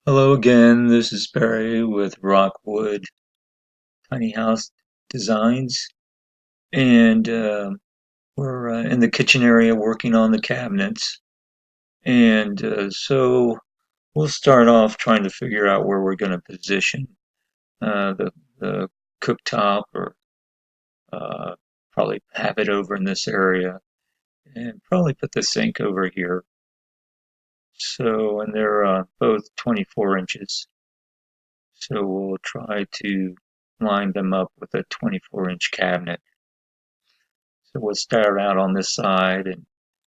Hello again, this is Barry with Rockwood Tiny House Designs, and we're in the kitchen area working on the cabinets. And so we'll start off trying to figure out where we're going to position the cooktop, or uh, probably have it over in this area, and probably put the sink over here. So, and they're both 24 inches. So we'll try to line them up with a 24-inch cabinet. So we'll start out on this side, and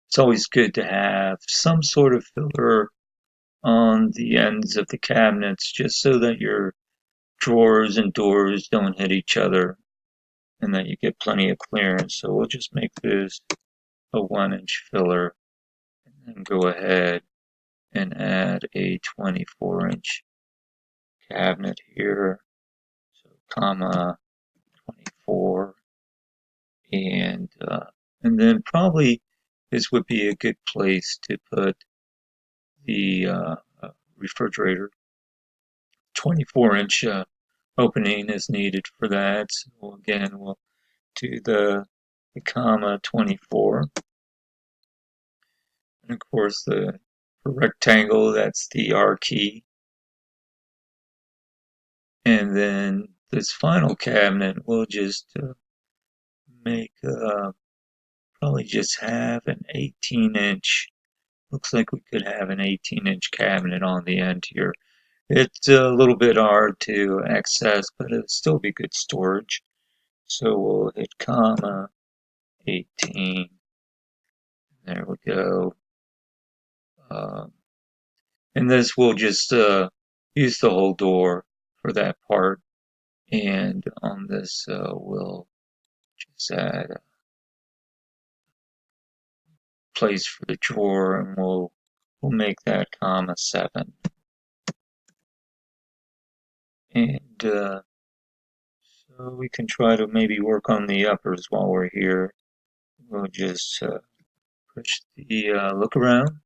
it's always good to have some sort of filler on the ends of the cabinets just so that your drawers and doors don't hit each other and that you get plenty of clearance. So we'll just make this a 1-inch filler and then go ahead and add a 24-inch cabinet here. So comma 24. And then probably this would be a good place to put the refrigerator. 24-inch opening is needed for that. So again, we'll do the comma 24. And of course, for rectangle, that's the R key. And then this final cabinet, we'll just make probably just have an 18-inch. Looks like we could have an 18-inch cabinet on the end here. It's a little bit hard to access, but it'll still be good storage. So we'll hit comma 18. There we go. Um, and this will just use the whole door for that part. And on this, we'll just add a place for the drawer, and we'll make that comma 7. And so we can try to maybe work on the uppers while we're here. We'll just push the look around,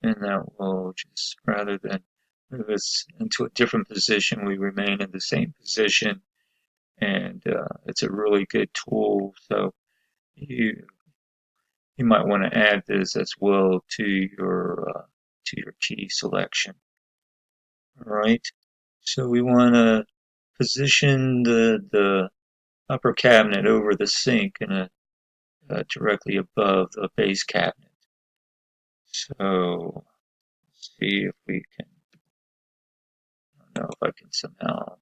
and that will just, rather than move us into a different position, we remain in the same position. And it's a really good tool. So you might want to add this as well to your key selection. All right. So we want to position the upper cabinet over the sink and directly above the base cabinet. So let's see if we can. I don't know if I can somehow.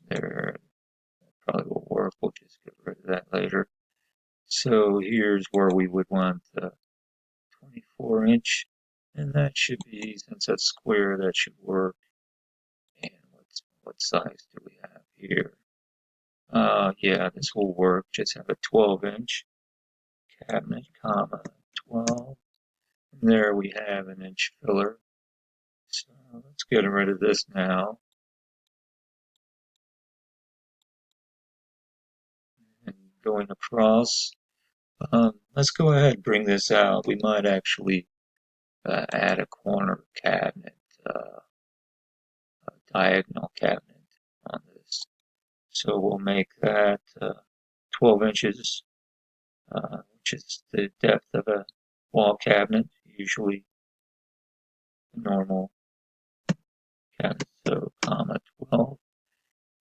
There, that probably will work. We'll just get rid of that later. So here's where we would want the 24-inch, and that should be, since that's square, that should work. And what size do we have here? Yeah, this will work. Just have a 12-inch cabinet, comma 12. And there we have an inch filler. So let's get rid of this now. And going across, let's go ahead and bring this out. We might actually add a corner cabinet, a diagonal cabinet on this. So we'll make that 12 inches, which is the depth of a wall cabinet, usually normal cabinet, so comma 12.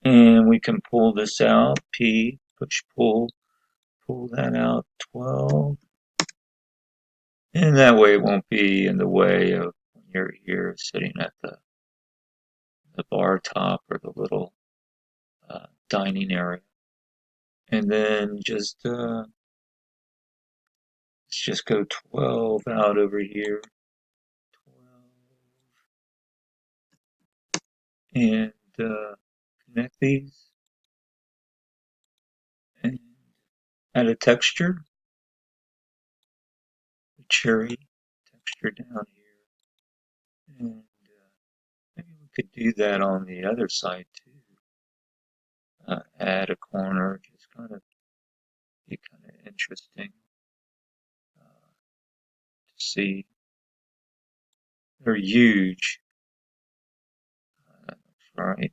And we can pull this out, P, push pull that out 12. And that way it won't be in the way of when you're here sitting at the bar top or the little dining area. And then let's just go 12 out over here. 12. And connect these. And add a texture, a cherry texture down here. And maybe we could do that on the other side too. Add a corner, just kind of be kind of interesting to see. They're huge, Alright,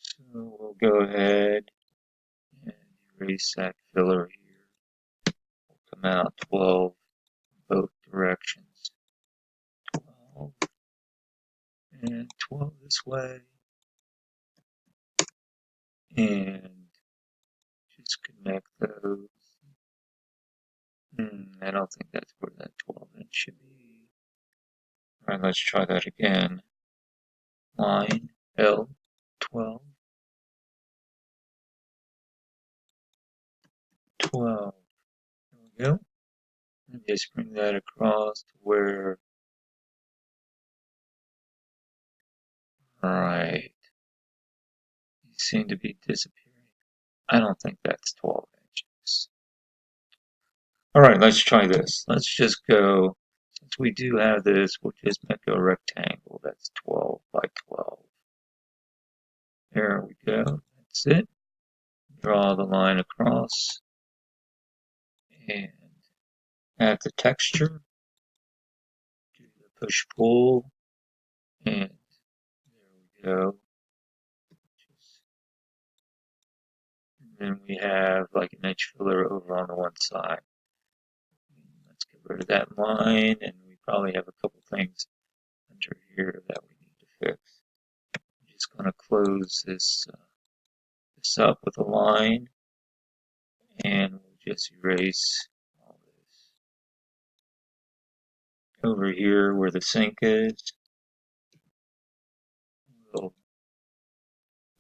so we'll go ahead and erase that filler here. We'll come out 12 both directions. 12 and 12 this way. And just connect those. I don't think that's where that 12 inch should be. Alright, let's try that again. Line L 12. 12. There we go. And just bring that across to where. Right. You seem to be disappearing. I don't think that's 12 inches. Alright, let's try this. Let's just go, since we do have this, we'll just make a rectangle that's 12 by 12. There we go. That's it. Draw the line across and add the texture. Do the push pull, and there we go. And then we have like an edge filler over on the one side. Let's get rid of that line, and we probably have a couple things under here that we need to fix. I'm just going to close this up with a line, and we'll just erase all this. Over here where the sink is, we'll,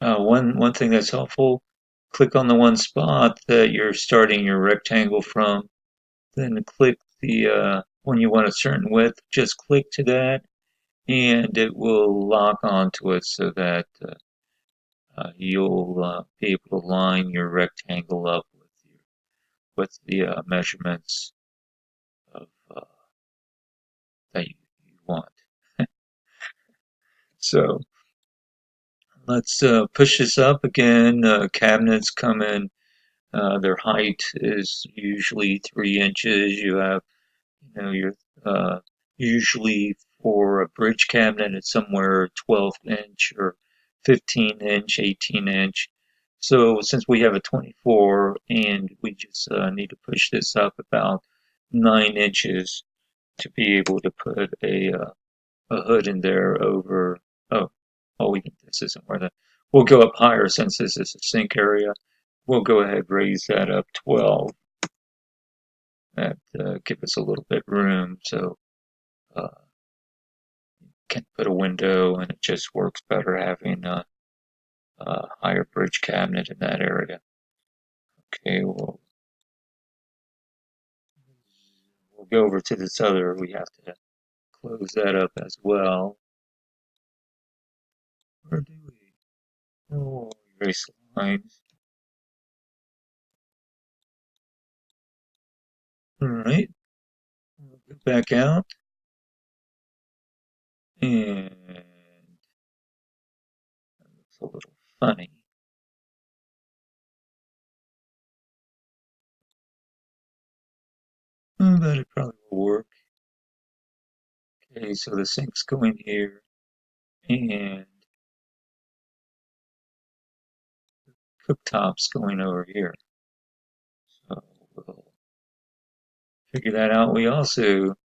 one thing that's helpful, click on the one spot that you're starting your rectangle from, then click the when you want a certain width, just click to that, and it will lock onto it so that you'll be able to line your rectangle up with the measurements of that you want. So let's push this up again. Cabinets come in. Their height is usually 3 inches. You have, your usually for a bridge cabinet, it's somewhere 12 inch or 15 inch, 18 inch. So since we have a 24 and we just need to push this up about 9 inches to be able to put a hood in there over. Oh, this isn't where we'll go up higher since this is a sink area. We'll go ahead raise that up 12. That give us a little bit room so uh, can put a window, and it just works better having a higher bridge cabinet in that area. Okay, we'll go over to this other. We have to close that up as well. Where do we? Oh, erase lines. All right, we'll go back out, and that looks a little funny. But it probably will work. Okay, so the sink's going here, and cooktop's going over here. So we'll figure that out. We also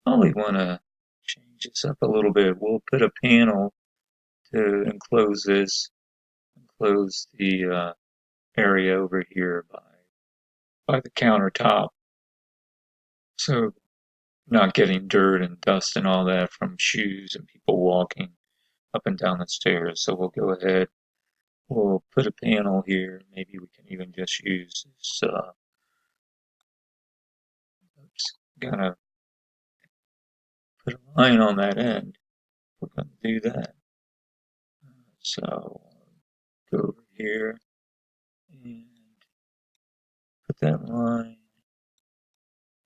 probably want to change this up a little bit. We'll put a panel to enclose this, enclose the area over here by the countertop. So not getting dirt and dust and all that from shoes and people walking up and down the stairs. So we'll go ahead, we'll put a panel here. Maybe we can even just use this, gotta put a line on that end. We're gonna do that. So go over here and put that line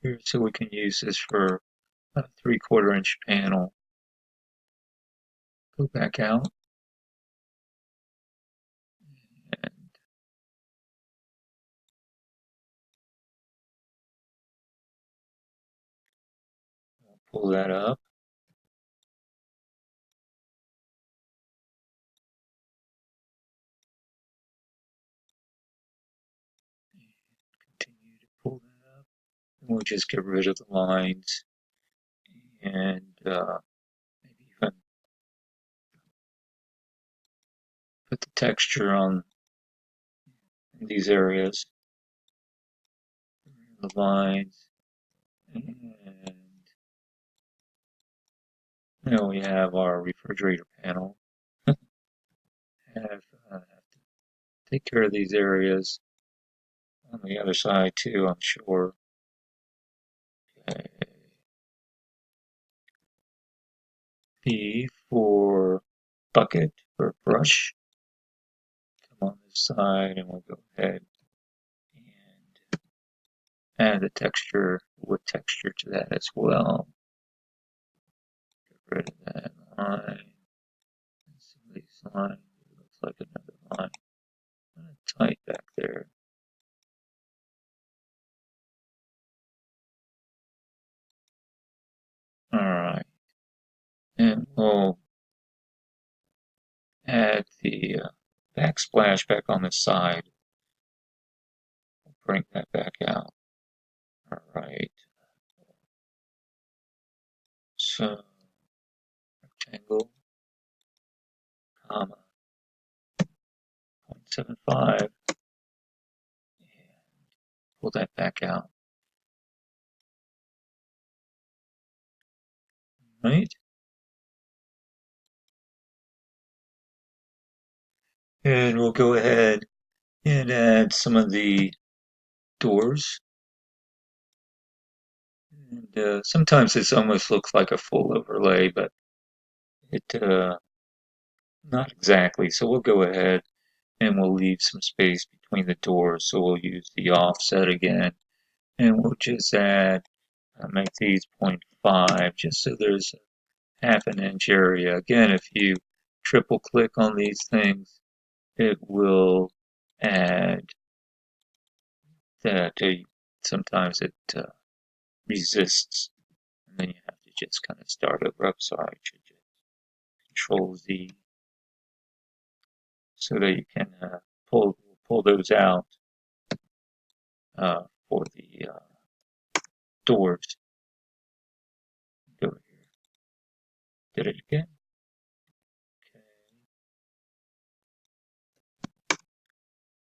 here so we can use this for a 3/4 inch panel. Go back out and pull that up. We'll just get rid of the lines and maybe even put the texture on these areas, the lines, and now we have our refrigerator panel. have, have to take care of these areas on the other side too, I'm sure. Okay. P for bucket or brush. Come on this side and we'll go ahead and add the texture, wood texture to that as well. Get rid of that line. Some of these lines, it looks like another line. Kind of tight back there. Alright. And we'll add the backsplash back on the side. We'll bring that back out. Alright. So, rectangle, comma, 0.75. And pull that back out. Right? And we'll go ahead and add some of the doors. And sometimes this almost looks like a full overlay, but it not exactly. So we'll go ahead and we'll leave some space between the doors. So we'll use the offset again, and we'll just add, make these 0.5, just so there's a half an inch area. Again, if you triple click on these things, it will add that. Sometimes it resists, and then you have to just kind of start over. I'm sorry, should just Control Z so that you can pull those out for the doors. Go here. Did it again? Okay.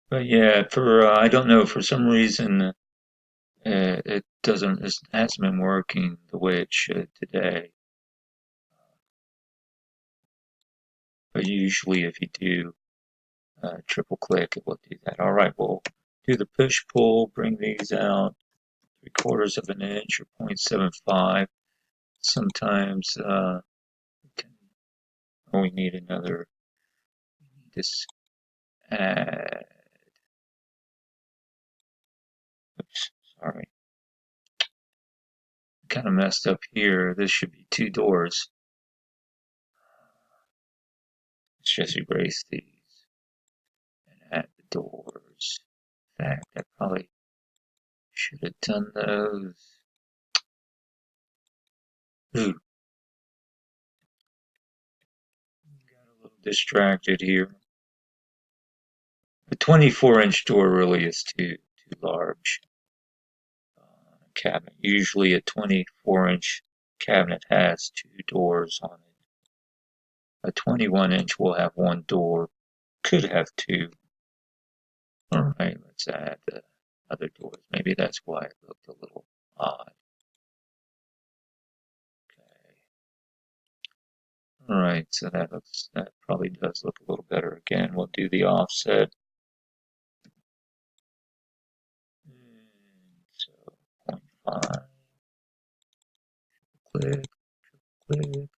But yeah, for I don't know, for some reason it hasn't been working the way it should today. But usually, if you do triple click, it will do that. All right, we'll do the push pull, bring these out 3/4 of an inch or 0.75. Sometimes we need another. This add. Oops, sorry. Kind of messed up here. This should be 2 doors. Let's just erase these and add the doors. In fact, I probably should have done those. Ooh, got a little distracted here. The 24-inch door really is too large. Cabinet. Usually a 24-inch cabinet has 2 doors on it. A 21-inch will have 1 door. Could have 2. All right, let's add the other doors. Maybe that's why it looked a little odd. Okay. All right, so that probably does look a little better. Again, we'll do the offset. And so 0.5. Click, click.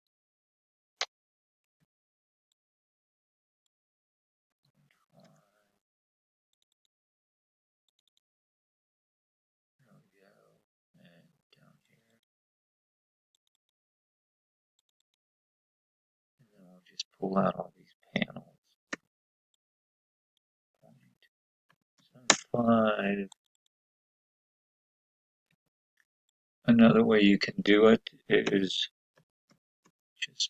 There we go. And down here. And then we'll just pull out all these panels. 0.75. Another way you can do it is just